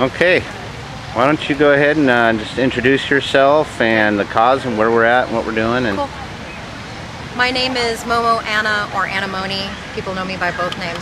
Okay, why don't you go ahead and just introduce yourself and the cause and where we're at and what we're doing. And cool. My name is Momo Anna, or Anamoni. People know me by both names.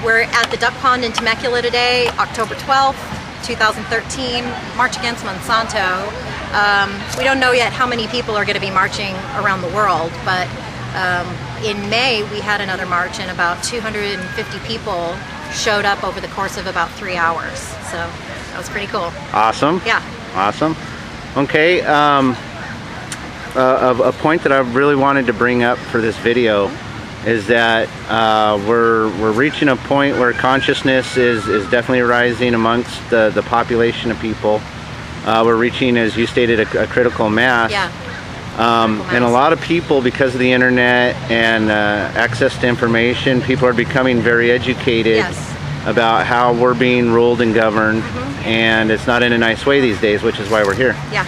We're at the duck pond in Temecula today, October 12th, 2013, March Against Monsanto. We don't know yet how many people are going to be marching around the world, but in May we had another march and about 250 people showed up over the course of about 3 hours. So that was pretty cool. Awesome. Yeah. Awesome. Okay. A point that I really wanted to bring up for this video is that we're reaching a point where consciousness is definitely rising amongst the population of people. We're reaching, as you stated, a critical mass. Yeah. And a lot of people, because of the internet and access to information, people are becoming very educated. Yes. About how we're being ruled and governed, and it's not in a nice way these days, which is why we're here. Yeah.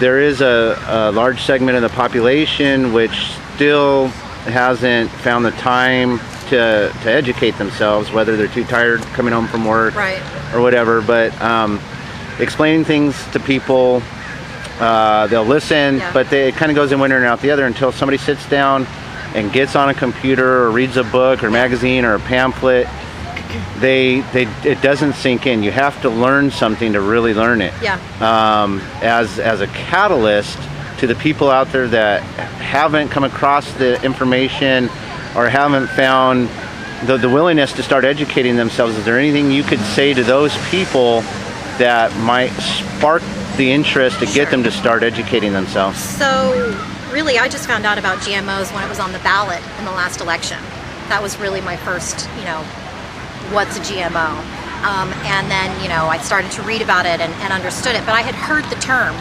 There is a large segment of the population which still hasn't found the time to educate themselves, whether they're too tired coming home from work, right, or whatever. But explaining things to people, they'll listen, yeah, but it kind of goes in one ear and out the other until somebody sits down and gets on a computer or reads a book or magazine or a pamphlet. It doesn't sink in. You have to learn something to really learn it. Yeah. As a catalyst to the people out there that haven't come across the information or haven't found the willingness to start educating themselves, is there anything you could say to those people that might spark the interest to get them to start educating themselves? So really, I just found out about GMOs when it was on the ballot in the last election. That was really my first, what's a GMO? And then, I started to read about it and understood it, but I had heard the term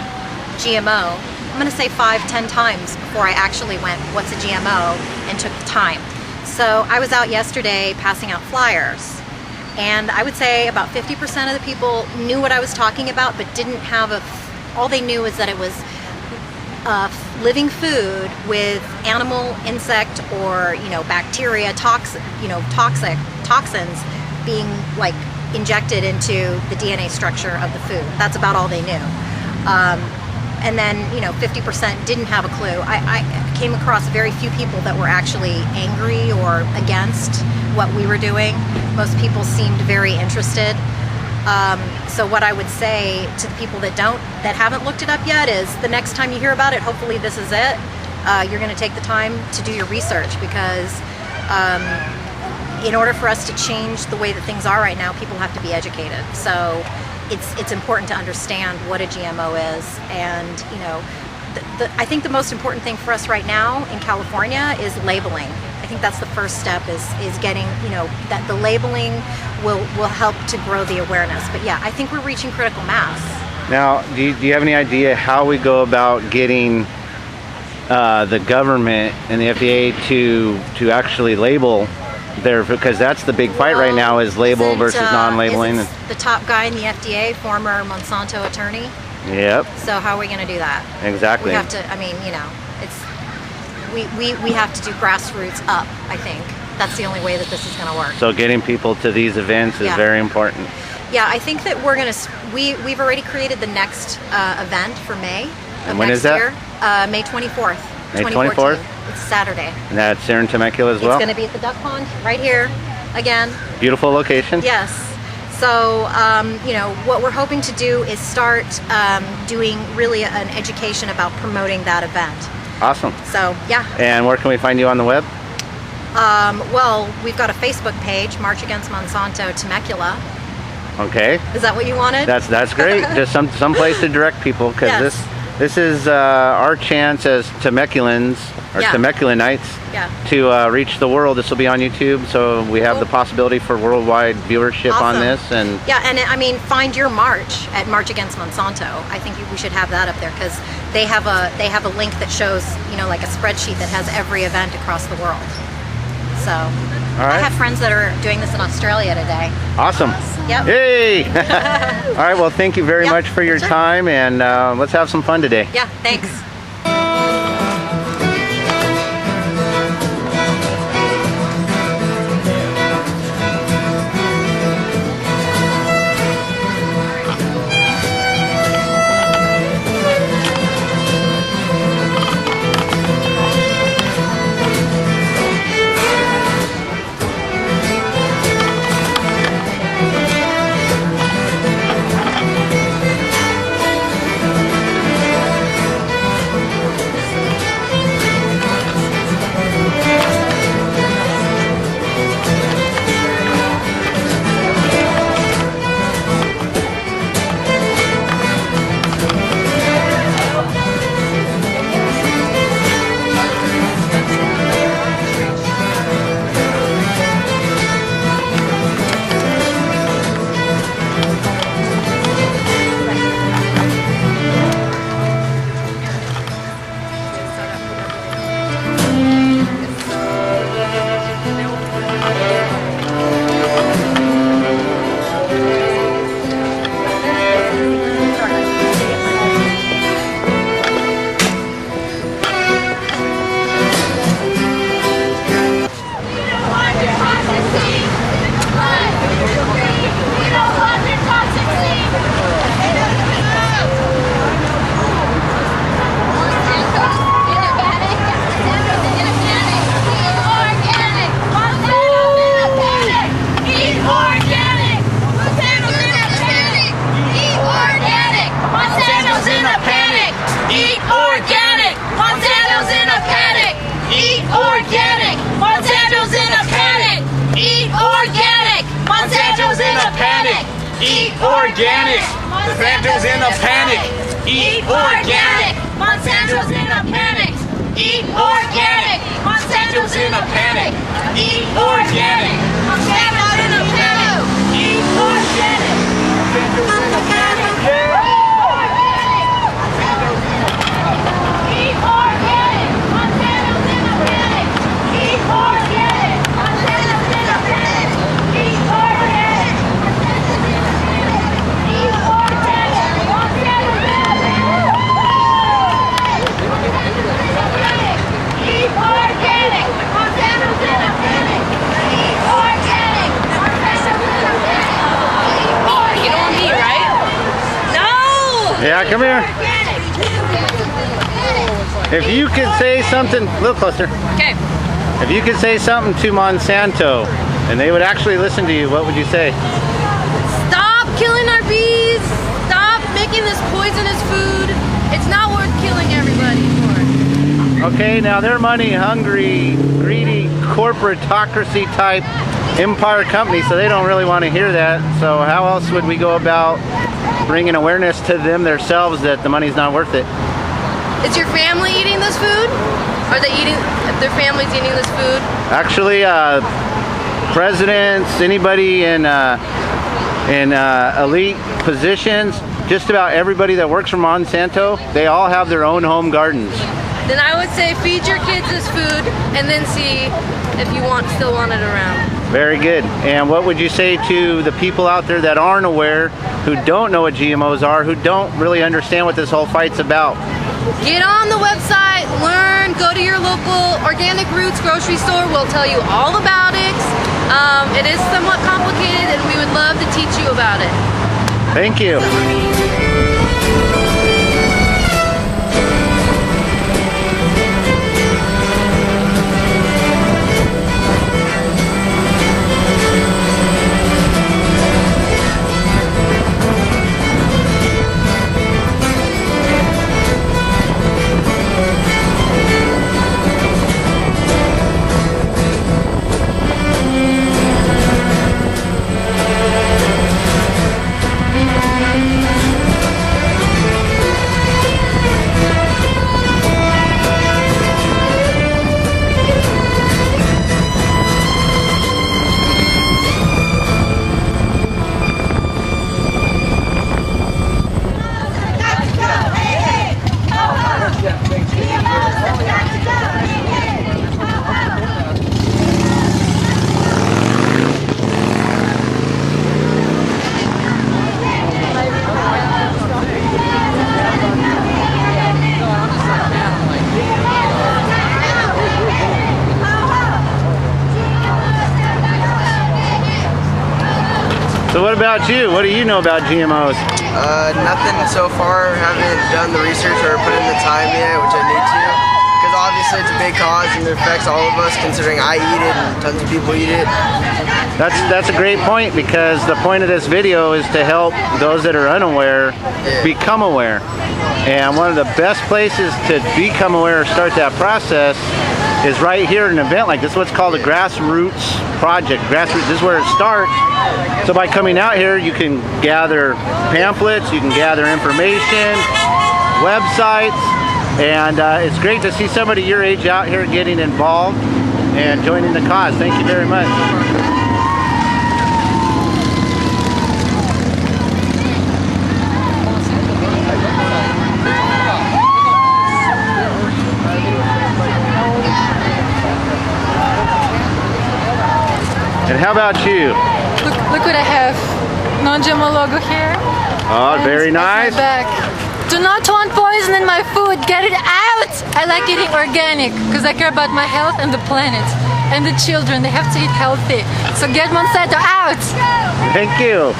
GMO, I'm going to say 5-10 times before I actually went, what's a GMO, and took the time. So I was out yesterday passing out flyers, and I would say about 50% of the people knew what I was talking about, but didn't have all they knew is that it was living food with animal, insect, or bacteria, toxins being injected into the DNA structure of the food. That's about all they knew. And then 50% didn't have a clue. I came across very few people that were actually angry or against what we were doing. Most people seemed very interested. So what I would say to the people that haven't looked it up yet is, the next time you hear about it, hopefully this is it. You're going to take the time to do your research, because in order for us to change the way that things are right now, people have to be educated. So it's important to understand what a GMO is, and I think the most important thing for us right now in California is labeling. I think that's the first step, is getting, that the labeling will help to grow the awareness. But yeah, I think we're reaching critical mass. Now, do you have any idea how we go about getting the government and the FDA to actually label because that's the big fight right now, is label versus non-labeling? The top guy in the FDA, former Monsanto attorney. Yep. So how are we going to do that? Exactly. We have to, we have to do grassroots up, I think. That's the only way that this is going to work. So getting people to these events is very important. Yeah, I think that we're going to, we've already created the next event for May. And when is that? Year, May 24th. May 24th? It's Saturday. And that's here in Temecula as well? It's going to be at the duck pond, right here, again. Beautiful location. Yes. So, what we're hoping to do is start doing really an education about promoting that event. Awesome. So, yeah. And where can we find you on the web? Well, we've got a Facebook page, March Against Monsanto Temecula. Okay. Is that what you wanted? That's great. Just some place to direct people, because this is our chance as Temeculans, or Temeculanites, to reach the world. This will be on YouTube, so we have the possibility for worldwide viewership on this. And and find your march at March Against Monsanto. I think we should have that up there, because they have a link that shows, like a spreadsheet that has every event across the world. So I have friends that are doing this in Australia today. Awesome. Yep. Yay! All right, well, thank you very much for your time, and let's have some fun today. Yeah, thanks. Monsanto's in a panic. Eat organic. Monsanto's in a panic. Eat organic. Monsanto's in a panic. Eat organic. Monsanto's in a panic. Eat organic. Monsanto's in a panic. Eat organic. Monsanto's in a panic. Eat organic. Monsanto's in a panic. Eat organic. Monsanto's in a panic. Eat organic. Eat organic. Monsanto's in a panic. Eat organic. Monsanto's in a panic. Eat organic. Monsanto's in a panic. You don't want me, right? No! Yeah, come here. If you could say something, a little closer. Okay. If you could say something to Monsanto and they would actually listen to you, what would you say? Stop killing our bees. Stop making this poisonous food. It's not worth killing everybody for. Okay, now they're money hungry, greedy, corporatocracy type empire company, so they don't really want to hear that. So how else would we go about bringing awareness to them themselves that the money's not worth it? Is your family eating this food? Are they eating, their family's eating this food? Actually, presidents, anybody in elite positions, just about everybody that works for Monsanto, they all have their own home gardens. Then I would say feed your kids this food and then see if you still want it around. Very good. And what would you say to the people out there that aren't aware, who don't know what GMOs are, who don't really understand what this whole fight's about? Get on the website, learn, go to your local Organic Roots grocery store. We'll tell you all about it. It is somewhat complicated and we would love to teach you about it. Thank you. So what about you? What do you know about GMOs? Nothing so far. Haven't done the research or put in the time yet, which I need to. Because obviously it's a big cause and it affects all of us, considering I eat it and tons of people eat it. That's a great point, because the point of this video is to help those that are unaware become aware. And one of the best places to become aware or start that process is right here at an event like this. What's called a grassroots project. Grassroots, this is where it starts. So by coming out here, you can gather pamphlets, you can gather information, websites, and it's great to see somebody your age out here getting involved and joining the cause. Thank you very much. And how about you? Look what I have. Non-GMO logo here. Oh, very nice. Back. Do not want poison in my food. Get it out. I like eating organic because I care about my health and the planet. And the children, they have to eat healthy. So get Monsanto out. Thank you.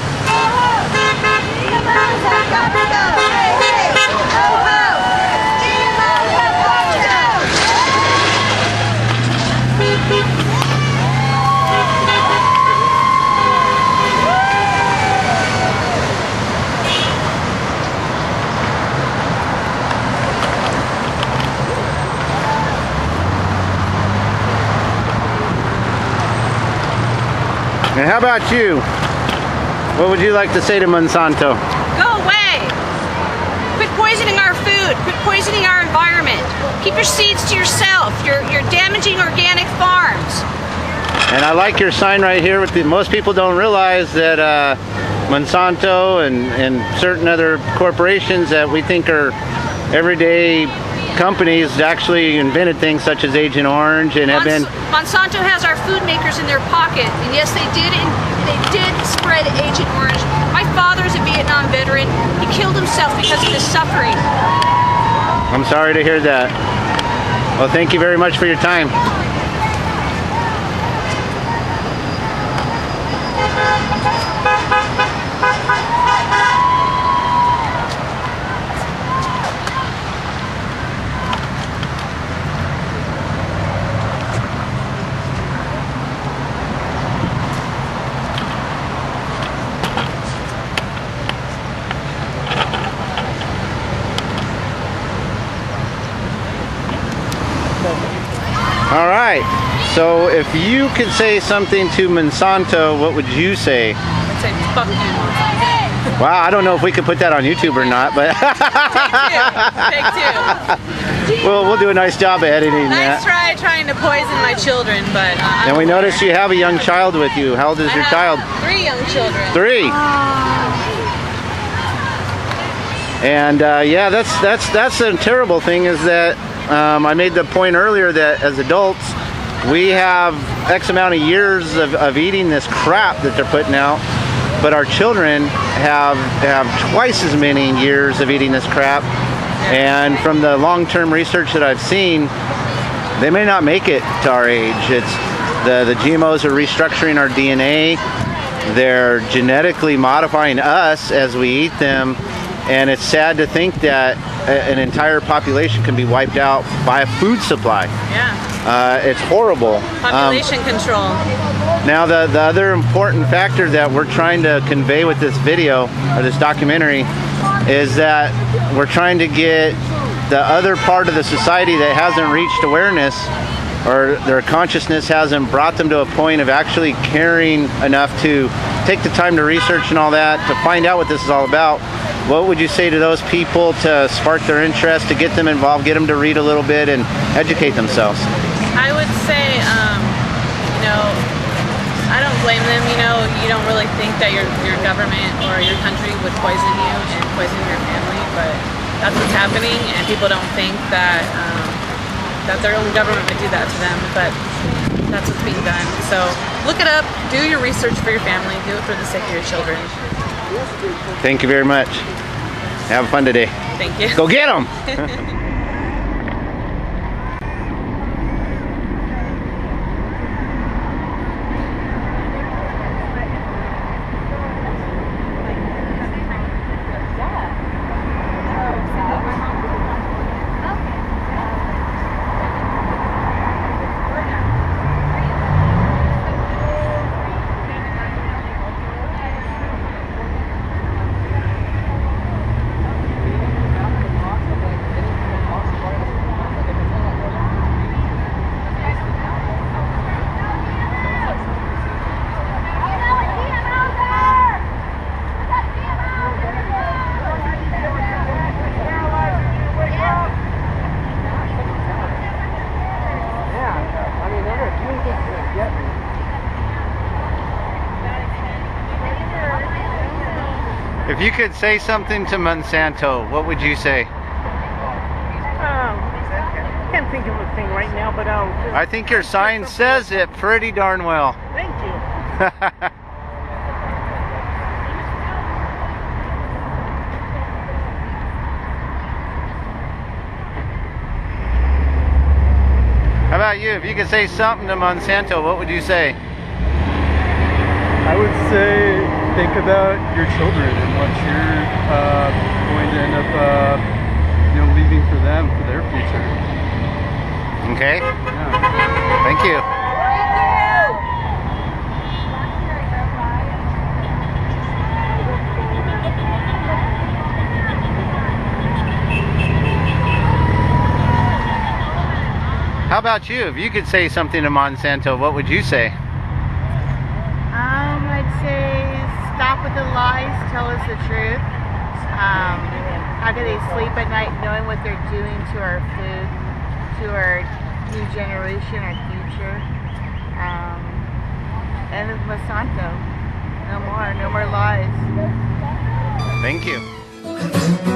And how about you? What would you like to say to Monsanto? Go away! Quit poisoning our food. Quit poisoning our environment. Keep your seeds to yourself. You're damaging organic farms. And I like your sign right here. With most people don't realize that Monsanto and certain other corporations that we think are everyday companies actually invented things such as Agent Orange and have been... Monsanto has our food makers in their pocket, and yes, they did spread Agent Orange. My father's a Vietnam veteran. He killed himself because of his suffering. I'm sorry to hear that. Well, thank you very much for your time. All right, so if you could say something to Monsanto, what would you say? I'd say fuck you, Monsanto. Wow, I don't know if we could put that on YouTube or not, but Take two. well, we'll do a nice job of editing Nice that. trying to poison my children, but And we noticed you have a young child with you. How old is your child? 3 young children. 3. And yeah, that's a terrible thing is that I made the point earlier that as adults, we have X amount of years of eating this crap that they're putting out, but our children have twice as many years of eating this crap. And from the long-term research that I've seen, they may not make it to our age. It's the GMOs are restructuring our DNA. They're genetically modifying us as we eat them. And it's sad to think that an entire population can be wiped out by a food supply. Yeah. It's horrible. Population control. Now the other important factor that we're trying to convey with this video, or this documentary, is that we're trying to get the other part of the society that hasn't reached awareness, or their consciousness hasn't brought them to a point of actually caring enough to take the time to research and all that, to find out what this is all about. What would you say to those people to spark their interest, to get them involved, get them to read a little bit and educate themselves? I would say, you know, I don't blame them. You don't really think that your government or your country would poison you and poison your family, but that's what's happening, and people don't think that that their own government would do that to them, but that's what's being done. So look it up, do your research for your family, do it for the sake of your children. Thank you very much. Have fun today. Thank you. Go get them! If you could say something to Monsanto, what would you say? I can't think of a thing right now, but I think your sign says it pretty darn well. Thank you. How about you? If you could say something to Monsanto, what would you say? I would say think about your children and what you're going to end up leaving for them, for their future. Okay. Yeah. Thank you. How about you? If you could say something to Monsanto, what would you say? the lies tell us the truth? How can they sleep at night knowing what they're doing to our food, to our new generation, our future? And with Monsanto, no more lies. Thank you.